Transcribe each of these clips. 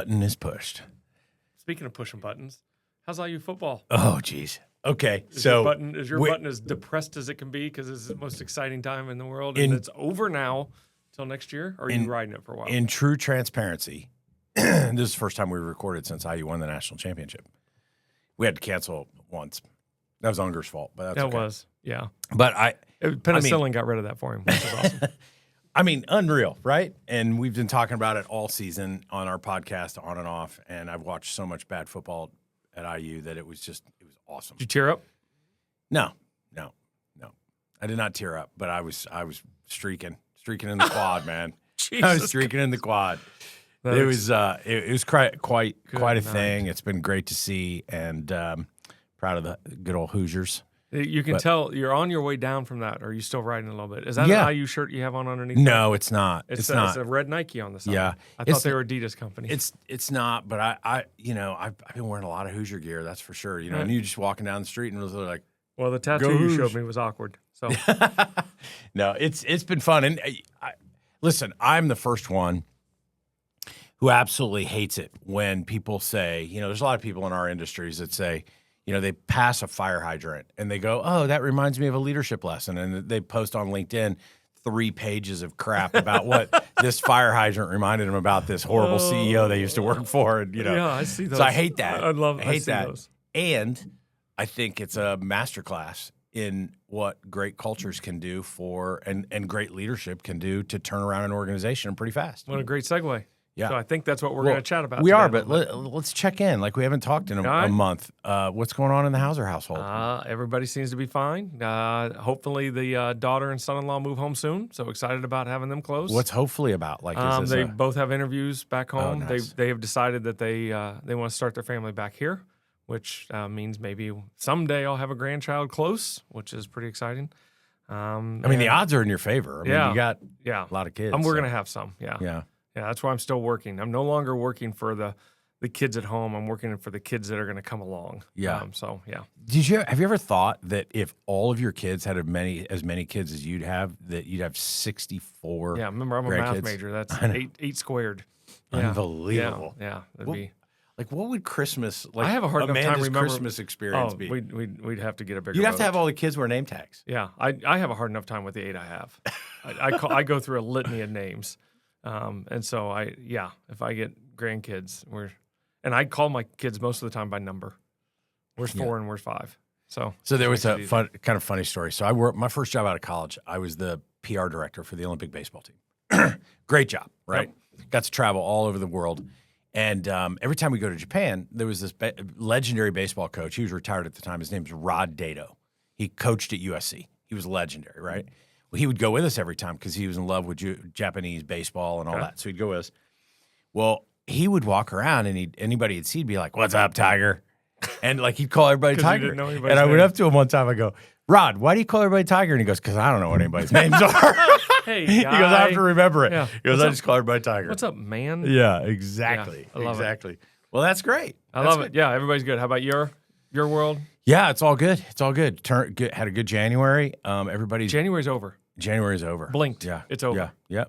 button is pushed. Speaking of pushing buttons, how's IU football? Oh, geez. Okay, Is so your button as depressed as it can be because it's the most exciting time in the world, and it's over now till next year? Or are you riding it for a while? In true transparency, this is the first time we recorded since IU won the national championship. We had to cancel once. That was Unger's fault, but that's okay. Was, yeah. But penicillin got rid of that for him, which is awesome. I mean, unreal, right? And we've been talking about it all season on our podcast, on and off. And I've watched so much bad football at IU that it was awesome. Did you tear up? No. I did not tear up, but I was streaking in the quad, man. I was streaking in the quad. It was quite a thing. It's been great to see, and proud of the good old Hoosiers. You can tell you're on your way down from that. Or are you still riding a little bit? Is that an IU shirt you have on underneath? No, it's not. It's not. It's a red Nike on the side. Yeah, I thought they were Adidas company. It's not. But I've been wearing a lot of Hoosier gear. That's for sure. And you just walking down the street and it was like, well, the tattoo you showed me was awkward. So no, it's been fun. And listen, I'm the first one who absolutely hates it when people say, there's a lot of people in our industries that say, they pass a fire hydrant and they go, oh, that reminds me of a leadership lesson. And they post on LinkedIn 3 pages of crap about what this fire hydrant reminded them about this horrible CEO they used to work for. And, Yeah, I see those. So I hate that. I hate that. Those. And I think it's a masterclass in what great cultures can do and great leadership can do to turn around an organization pretty fast. What a great segue. Yeah. So I think that's what we're going to chat about. We are, but let's check in. Like we haven't talked in a month. What's going on in the Hauser household? Everybody seems to be fine. Hopefully the daughter and son-in-law move home soon. So excited about having them close. What's hopefully about? Like they both have interviews back home. Nice. They have decided that they want to start their family back here, which means maybe someday I'll have a grandchild close, which is pretty exciting. The odds are in your favor. You got a lot of kids. We're going to have some. Yeah. Yeah. Yeah, that's why I'm still working. I'm no longer working for the kids at home. I'm working for the kids that are going to come along. Yeah. Yeah. Have you ever thought that if all of your kids had as many kids as you'd have, that you'd have 64? Yeah. Remember, I'm a math major. That's 8 squared. Yeah. Unbelievable. Yeah. That'd be. Like, what would Christmas? I have a hard enough time remembering Christmas experience be. We'd have to get a bigger. You'd have boat. to have all the kids wear name tags. Yeah, I have a hard enough time with the 8 I have. I go through a litany of names. And so if I get grandkids, and I call my kids most of the time by number. Where's 4 and where's 5? So there was a kind of funny story. So I worked my first job out of college. I was the PR director for the Olympic baseball team. Great job, right? Yep. Got to travel all over the world. And every time we go to Japan, there was this legendary baseball coach. He was retired at the time. His name was Rod Dato. He coached at USC. He was legendary, right? Well, he would go with us every time because he was in love with Japanese baseball and all that. So he'd go with us. Well, he would walk around and anybody he'd see would be like, "What's up, Tiger?" And like he'd call everybody Tiger. And I went up to him one time. I go, "Rod, why do you call everybody Tiger?" And he goes, "Because I don't know what anybody's names are." Hey, he goes, "I have to remember it." Yeah. He goes, "I just call everybody Tiger." What's up, man? Yeah, exactly. Yeah, I love exactly. It. Well, that's great. I love it. Yeah, everybody's good. How about your world? Yeah, it's all good. It's all good. Had a good January. January's over. January's over. Blinked. Yeah. It's over. Yeah.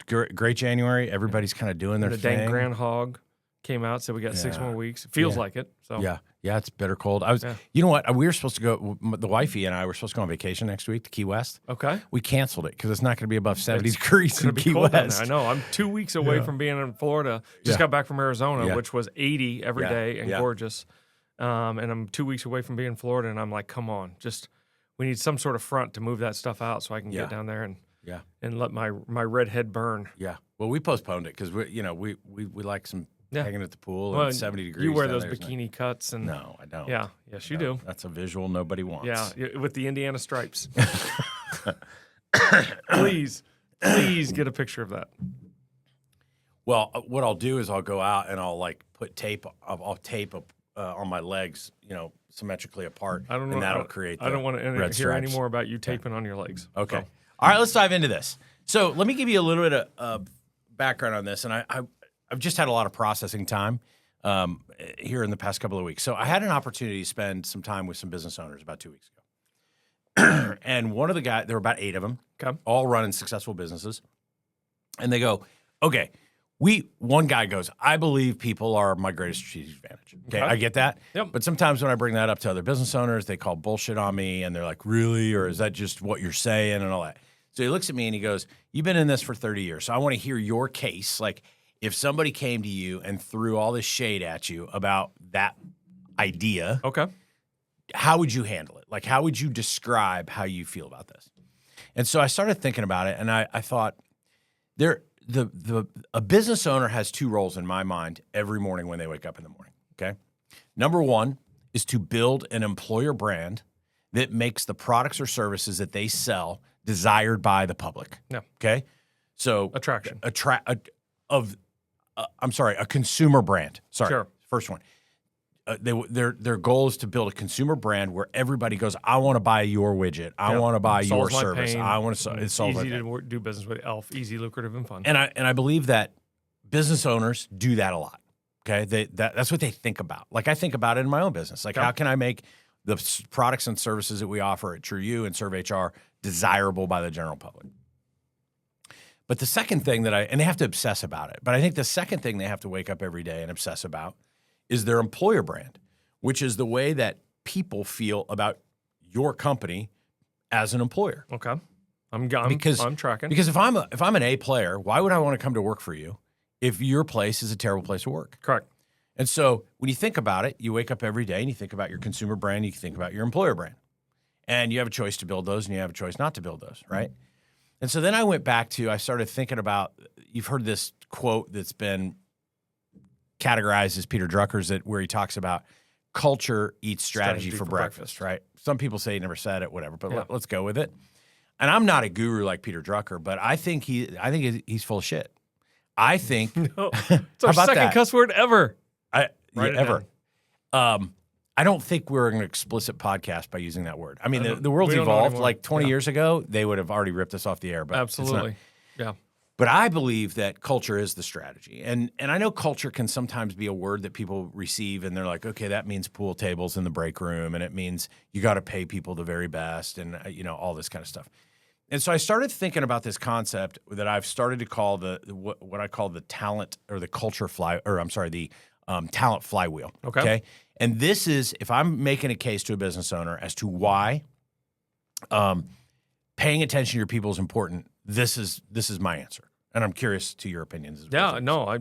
Great January. Everybody's kind of doing their thing. The dang groundhog came out, so we got 6 more weeks. It feels like it. So Yeah, it's bitter cold. You know what? We were supposed to go, the wifey and I were supposed to go on vacation next week to Key West. Okay. We canceled it because it's not going to be above 70 degrees in Key West. I know. I'm 2 weeks away from being in Florida. Just got back from Arizona, which was 80 every day and gorgeous. And I'm 2 weeks away from being in Florida, and I'm like, come on, we need some sort of front to move that stuff out so I can get down there and let my red head burn. Yeah. Well, we postponed it because we like some hanging at the pool and 70 degrees. You wear those bikini cuts and no, I don't. Yeah. Yes, you do. That's a visual nobody wants. Yeah, with the Indiana stripes. Please get a picture of that. Well, what I'll do is I'll go out and I'll like put tape. I'll tape on my legs, symmetrically apart. I don't know. And that'll create. I don't want to hear any more about you taping on your legs. Okay. So. All right, let's dive into this. So let me give you a little bit of background on this, and I've just had a lot of processing time here in the past couple of weeks. So I had an opportunity to spend some time with some business owners about 2 weeks ago, and one of the guys, there were about 8 of them, all running successful businesses, and they go, "Okay, one guy goes, I believe people are my greatest strategic advantage. Okay, I get that. Yep. But sometimes when I bring that up to other business owners, they call bullshit on me, and they're like, really? Or is that just what you're saying and all that? So he looks at me and he goes, you've been in this for 30 years, so I want to hear your case. Like, if somebody came to you and threw all this shade at you about that idea, how would you handle it? Like, how would you describe how you feel about this? And so I started thinking about it, and I thought, a business owner has two roles in my mind every morning when they wake up in the morning, okay? Number one is to build an employer brand that makes the products or services that they sell desired by the public. Yeah. Okay? So attraction. A consumer brand. Sorry. Sure. First one. Their goal is to build a consumer brand where everybody goes, I want to buy your widget. I want to buy your service. Pain. I want to it solves my pain. Easy to do business with Elf. Easy, lucrative, and fun. And I believe that business owners do that a lot. Okay, that's what they think about. Like, I think about it in my own business. Like, how can I make the products and services that we offer at TrueU and ServeHR desirable by the general public? But the second thing and they have to obsess about it. But I think the second thing they have to wake up every day and obsess about is their employer brand, which is the way that people feel about your company as an employer. Okay, I'm tracking. Because if I'm an A player, why would I want to come to work for you if your place is a terrible place to work? Correct. And so when you think about it, you wake up every day and you think about your consumer brand, you think about your employer brand, and you have a choice to build those and you have a choice not to build those, right? And so then I started thinking about, you've heard this quote that's been categorized as Peter Drucker's, where he talks about culture eats strategy for breakfast, right? Some people say he never said it, whatever, but let's go with it. And I'm not a guru like Peter Drucker, but I think he's full of shit. I think it's our second cuss word ever. Ever. I don't think we're an explicit podcast by using that word. I mean, the world's evolved. Like 20 years ago, they would have already ripped us off the air. But absolutely, yeah. But I believe that culture is the strategy. And I know culture can sometimes be a word that people receive and they're like, okay, that means pool tables in the break room, and it means you got to pay people the very best, and all this kind of stuff. And so I started thinking about this concept that I've started to call what I call the talent or the culture talent flywheel. Okay. And this is, if I'm making a case to a business owner as to why paying attention to your people is important, this is my answer. And I'm curious to your opinions. Yeah, no,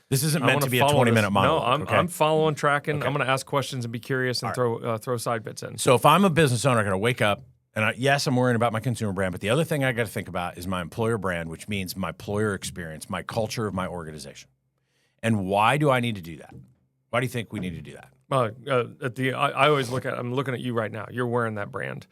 this isn't meant to be a 20-minute monologue. No, I'm following, tracking. Okay. I'm going to ask questions and be curious and throw side bits in. So if I'm a business owner, I'm going to wake up, and I'm worrying about my consumer brand, but the other thing I got to think about is my employer brand, which means my employer experience, my culture of my organization. And why do I need to do that? Why do you think we need to do that? I always I'm looking at you right now. You're wearing that brand.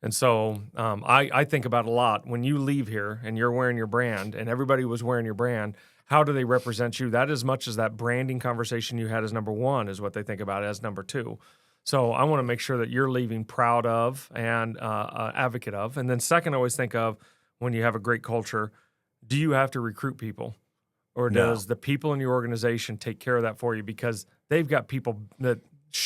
And so I think about a lot when you leave here and you're wearing your brand and everybody was wearing your brand, how do they represent you? That as much as that branding conversation you had as number one is what they think about as number two. So I want to make sure that you're leaving proud of and advocate of. And then second, I always think of when you have a great culture, do you have to recruit people? Or does the people in your organization take care of that for you? Because they've got people that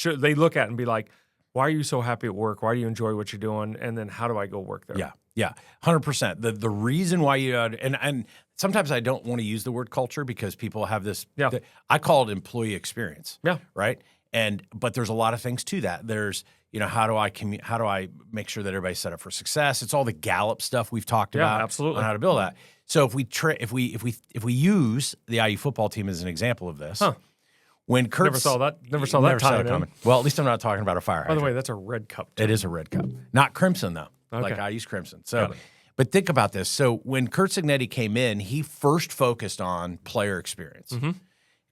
they look at and be like, why are you so happy at work? Why do you enjoy what you're doing? And then how do I go work there? Yeah, 100%. The reason why and sometimes I don't want to use the word culture because people have this. Yeah. I call it employee experience. Yeah. Right. But there's a lot of things to that. There's how do I make sure that everybody's set up for success? It's all the Gallup stuff we've talked about. Absolutely. On how to build that. So if we use the IU football team as an example of this. When Kurt never saw that coming. Well, at least I'm not talking about a fire hydrant. By the way, that's a red cup. It is a red cup. Not crimson, though. Okay. Like I use crimson. So, but think about this. So when Curt Cignetti came in, he first focused on player experience. Mm-hmm.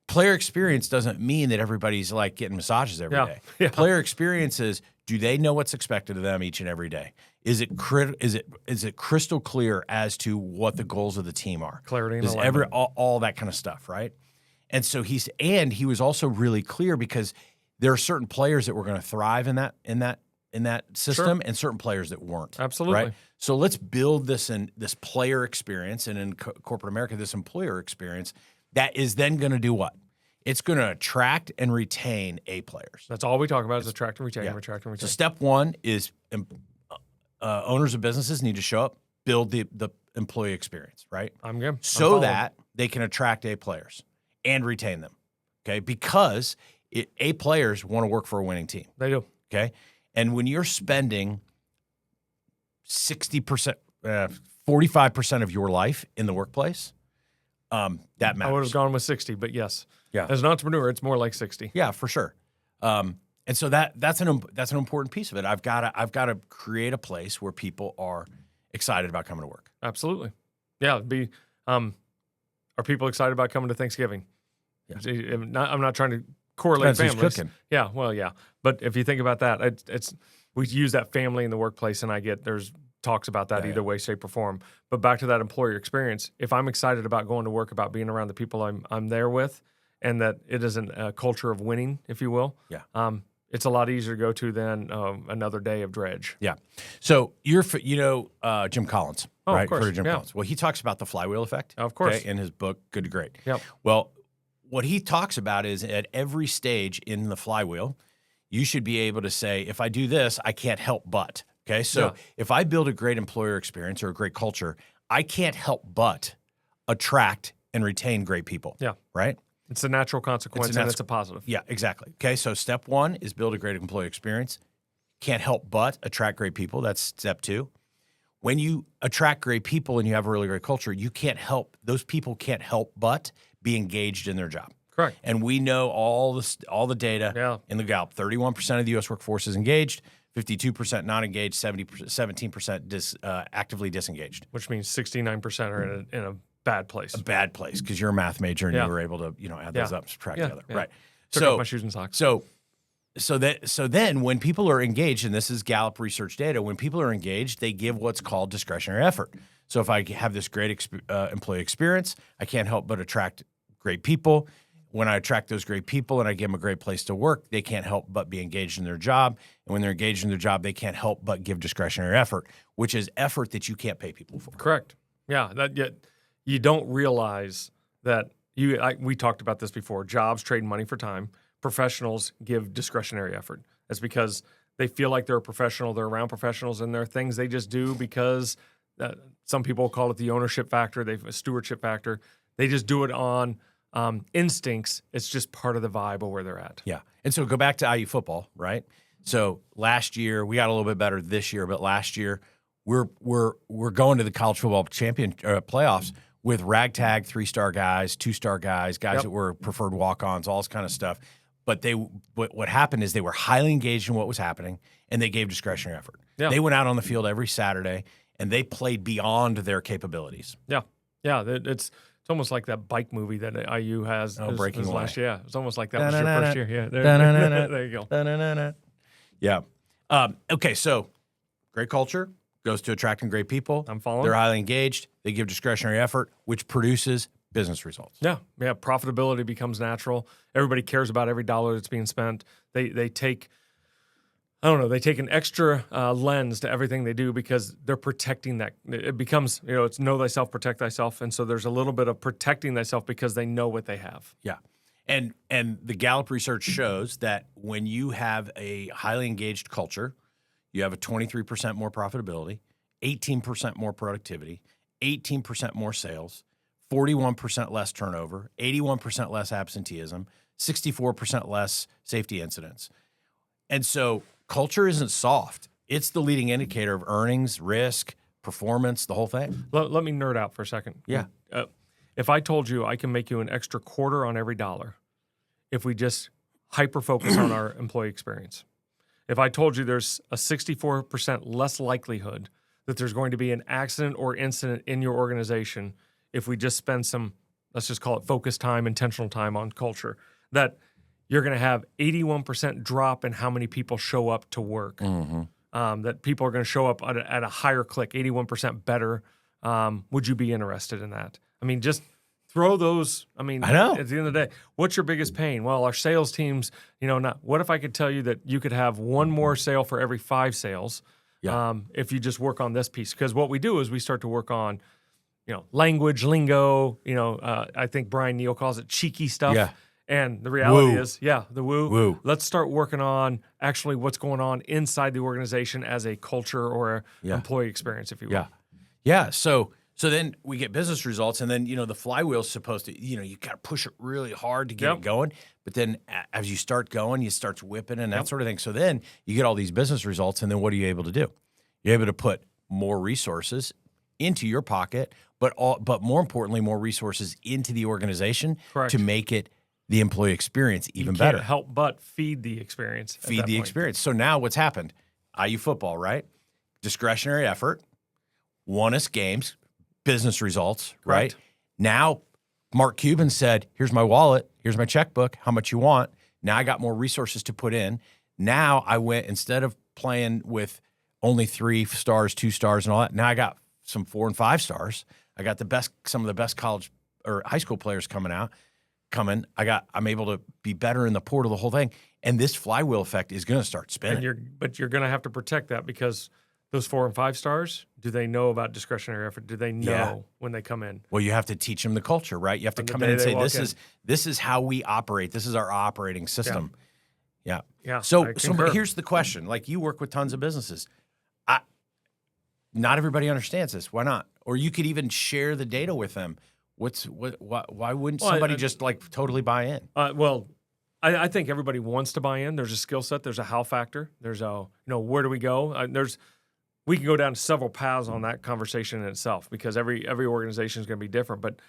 Player experience doesn't mean that everybody's like getting massages every day. Yeah. Player experience is, do they know what's expected of them each and every day? Is it crystal clear as to what the goals of the team are? Clarity and alignment. All that kind of stuff, right? And so he was also really clear because there are certain players that were going to thrive in that system, and certain players that weren't. Absolutely. Right? So let's build this player experience, and in corporate America, this employer experience that is then going to do what? It's going to attract and retain A players. That's all we talk about is attract and retain, attract and retain. So step one is owners of businesses need to show up, build the employee experience, right? I'm good. So that they can attract A players and retain them, okay? Because A players want to work for a winning team. They do. Okay? And when you're spending 60%, 45% of your life in the workplace, that matters. I would have gone with 60, but yes. Yeah. As an entrepreneur, it's more like 60. Yeah, for sure. And so that's an important piece of it. I've got to create a place where people are excited about coming to work. Absolutely. Yeah. Are people excited about coming to Thanksgiving? Yeah. I'm not trying to correlate Depends families. who's cooking. Yeah. Well, yeah. But if you think about that, we use that family in the workplace, and there's talks about that either way, shape, or form. But back to that employer experience, if I'm excited about going to work, about being around the people I'm there with, and that it isn't a culture of winning, if you will, it's a lot easier to go to than another day of dredge. Yeah. So Jim Collins, right? Of course. Jim Collins. Well, he talks about the flywheel effect. Of course. Okay, in his book, Good to Great. Yep. Well, what he talks about is at every stage in the flywheel, you should be able to say, if I do this, I can't help but. Okay. So if I build a great employer experience or a great culture, I can't help but attract and retain great people. Yeah. Right? It's a natural consequence, and it's a positive. Yeah, exactly. Okay, so step 1 is build a great employee experience. Can't help but attract great people. That's step 2. When you attract great people and you have a really great culture, those people can't help but be engaged in their job. Correct. And we know all the data in the Gallup. 31% of the U.S. workforce is engaged, 52% not engaged, 17% actively disengaged. Which means 69% are in a bad place. A bad place, because you're a math major and you were able to add those up and subtract together. Yeah. Right. Took off my shoes and socks. So then when people are engaged, and this is Gallup research data, when people are engaged, they give what's called discretionary effort. So if I have this great employee experience, I can't help but attract great people. When I attract those great people and I give them a great place to work, they can't help but be engaged in their job. And when they're engaged in their job, they can't help but give discretionary effort, which is effort that you can't pay people for. Correct. Yeah. You don't realize that we talked about this before. Jobs trade money for time. Professionals give discretionary effort. That's because they feel like they're a professional. They're around professionals, and there are things they just do because some people call it the ownership factor, a stewardship factor. They just do it on instincts. It's just part of the vibe of where they're at. Yeah. And so go back to IU football, right? So last year, we got a little bit better this year, but last year we're going to the college football playoffs with ragtag 3-star guys, 2-star guys that were preferred walk-ons, all this kind of stuff. But what happened is they were highly engaged in what was happening, and they gave discretionary effort. Yeah. They went out on the field every Saturday, and they played beyond their capabilities. Yeah. Yeah. It's almost like that bike movie that IU has. Breaking Away. Last year. Yeah. It's almost like that was your first year. Yeah. There you go. Yeah. Okay, so great culture goes to attracting great people. I'm following. They're highly engaged. They give discretionary effort, which produces business results. Yeah. Profitability becomes natural. Everybody cares about every dollar that's being spent. They take an extra lens to everything they do because they're protecting that. It becomes, it's know thyself, protect thyself. And so there's a little bit of protecting thyself because they know what they have. Yeah. And the Gallup research shows that when you have a highly engaged culture, you have a 23% more profitability, 18% more productivity, 18% more sales, 41% less turnover, 81% less absenteeism, 64% less safety incidents. And so culture isn't soft. It's the leading indicator of earnings, risk, performance, the whole thing. Let me nerd out for a second. Yeah. If I told you I can make you an extra quarter on every dollar if we just hyper-focus on our employee experience. If I told you there's a 64% less likelihood that there's going to be an accident or incident in your organization if we just spend some, let's just call it focus time, intentional time on culture, that you're going to have 81% drop in how many people show up to work, that people are going to show up at a higher click, 81% better. Would you be interested in that? I mean, just throw those. I mean, I know. At the end of the day, what's your biggest pain? Well, our sales teams, what if I could tell you that you could have one more sale for every 5 sales if you just work on this piece? Because what we do is we start to work on, language, lingo, I think Brian Neal calls it cheeky stuff. Yeah. And the reality is, the woo. Woo. Let's start working on actually what's going on inside the organization as a culture or employee experience, if you will. Yeah. So So then we get business results, and then, the flywheel's supposed to, you got to push it really hard to get it going. But then as you start going, you start whipping and that sort of thing. So then you get all these business results, and then what are you able to do? You're able to put more resources into your pocket, but more importantly, more resources into the organization to make it the employee experience even better. Help but feed the experience. Feed the experience. So now what's happened? IU football, right? Discretionary effort, won us games, business results, right? Now, Mark Cuban said, here's my wallet, here's my checkbook, how much you want? Now I got more resources to put in. Now I went, instead of playing with only 3 stars, 2 stars, and all that, now I got some 4 and 5 stars. I got some of the best college or high school players coming. I'm able to be better in the portal, the whole thing. And this flywheel effect is going to start spinning. But you're going to have to protect that, because those 4 and 5 stars, do they know about discretionary effort? Do they know when they come in? Well, you have to teach them the culture, right? You have to come in and say, this is how we operate. This is our operating system. Yeah. So here's the question. Like, you work with tons of businesses. Not everybody understands this. Why not? Or you could even share the data with them. Why wouldn't somebody just totally buy in? I think everybody wants to buy in. There's a skill set. There's a how factor. There's a, where do we go? We can go down several paths on that conversation in itself, because every organization is going to be different. But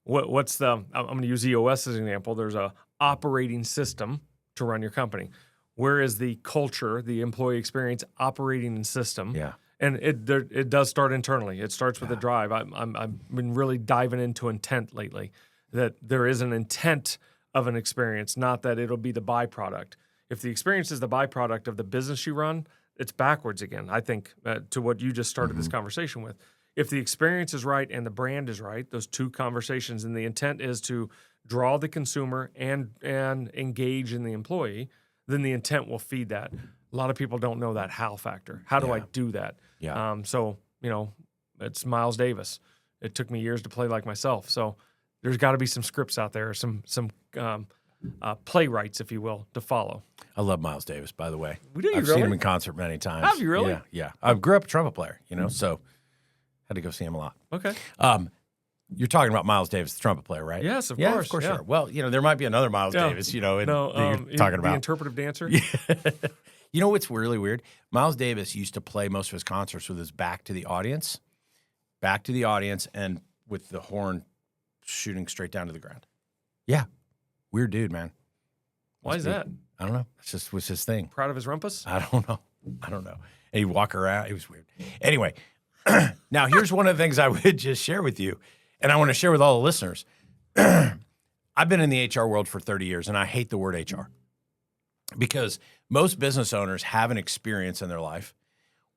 I'm going to use EOS as an example. There's a operating system to run your company. Where is the culture, the employee experience operating system? Yeah. And it does start internally. It starts with a drive. I've been really diving into intent lately, that there is an intent of an experience, not that it'll be the byproduct. If the experience is the byproduct of the business you run, it's backwards again, I think, to what you just started this conversation with. If the experience is right and the brand is right, those two conversations, and the intent is to draw the consumer and engage in the employee, then the intent will feed that. A lot of people don't know that how factor. How do I do that? Yeah. It's Miles Davis. It took me years to play like myself. So there's got to be some scripts out there, some playwrights, if you will, to follow. I love Miles Davis, by the way. I've seen him in concert many times. Have you really? Yeah. I grew up a trumpet player, so had to go see him a lot. Okay. You're talking about Miles Davis, the trumpet player, right? Yes, of course. Yeah, of course. Sure. Well, there might be another Miles Davis, you're talking about. The interpretive dancer? You know what's really weird? Miles Davis used to play most of his concerts with his back to the audience, and with the horn shooting straight down to the ground. Yeah. Weird dude, man. Why is that? I don't know. It's just was his thing. Proud of his rumpus? I don't know. And he'd walk around. It was weird. Anyway, now here's one of the things I would just share with you, and I want to share with all the listeners. I've been in the HR world for 30 years, and I hate the word HR, because most business owners have an experience in their life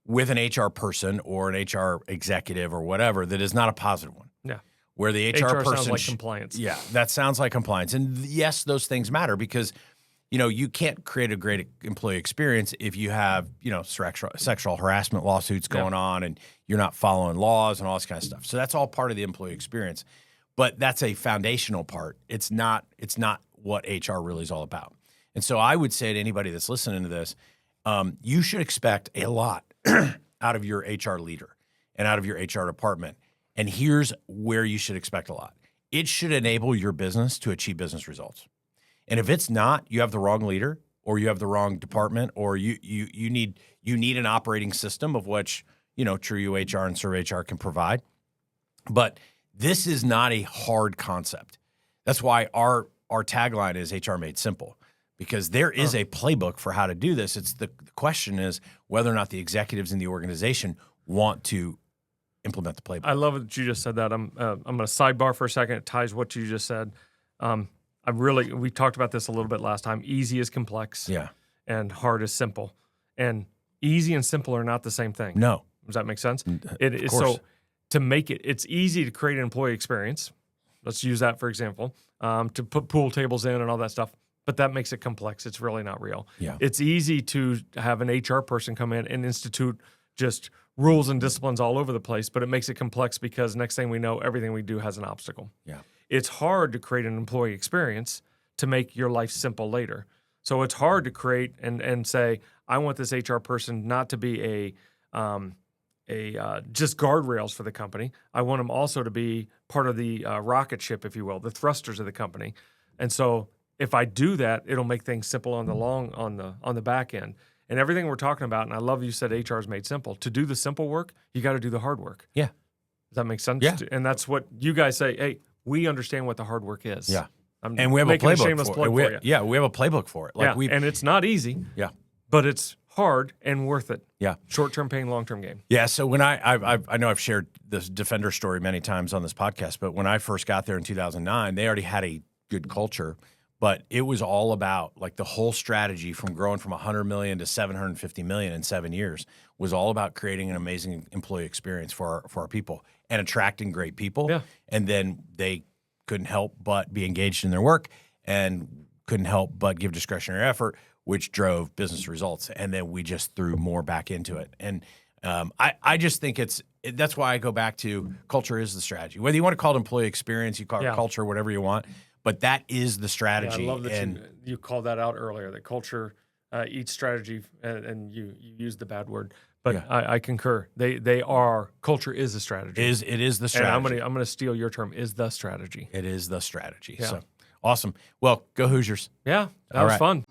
with an HR person or an HR executive or whatever that is not a positive one. Yeah. Where the HR person sounds like compliance. Yeah, that sounds like compliance. And yes, those things matter, because you can't create a great employee experience if you have, sexual harassment lawsuits going on and you're not following laws and all this kind of stuff. So that's all part of the employee experience. But that's a foundational part. It's not what HR really is all about. And so I would say to anybody that's listening to this, you should expect a lot out of your HR leader and out of your HR department. And here's where you should expect a lot. It should enable your business to achieve business results. And if it's not, you have the wrong leader, or you have the wrong department, or you need an operating system, of which, True HR and Serve HR can provide. But this is not a hard concept. That's why our tagline is HR Made Simple, because there is a playbook for how to do this. It's the question is whether or not the executives in the organization want to implement the playbook. I love that you just said that. I'm going to sidebar for a second. It ties what you just said. We talked about this a little bit last time. Easy is complex. Yeah. And hard is simple. And easy and simple are not the same thing. No. Does that make sense? It is. So to make it's easy to create an employee experience. Let's use that for example. To put pool tables in and all that stuff. But that makes it complex. It's really not real. Yeah. It's easy to have an HR person come in and institute just rules and disciplines all over the place, but it makes it complex, because next thing we know, everything we do has an obstacle. Yeah. It's hard to create an employee experience to make your life simple later. So it's hard to create and say, I want this HR person not to be just guardrails for the company. I want them also to be part of the rocket ship, if you will, the thrusters of the company. And so if I do that, it'll make things simple on the back end. And everything we're talking about, and I love you said HR is made simple. To do the simple work, you got to do the hard work. Yeah. Does that make sense? Yeah. And that's what you guys say, hey, we understand what the hard work is. Yeah. And we have a playbook for it. Yeah, we have a playbook for it. And it's not easy. Yeah. But it's hard and worth it. Yeah. Short-term pain, long-term gain. Yeah. So when I know I've shared this Defender story many times on this podcast, but when I first got there in 2009, they already had a good culture, but it was all about like the whole strategy from growing from 100 million to 750 million in 7 years was all about creating an amazing employee experience for our people and attracting great people. Yeah. And then they couldn't help but be engaged in their work and couldn't help but give discretionary effort, which drove business results. And then we just threw more back into it. And I just think that's why I go back to culture is the strategy. Whether you want to call it employee experience, you call it culture, whatever you want, but that is the strategy. Yeah, I love that you called that out earlier, that culture eats strategy, and you used the bad word. But yeah. I concur. Culture is the strategy. It is the strategy. And I'm gonna steal your term, is the strategy. It is the strategy. Yeah. So awesome. Well, go Hoosiers. Yeah, that was fun.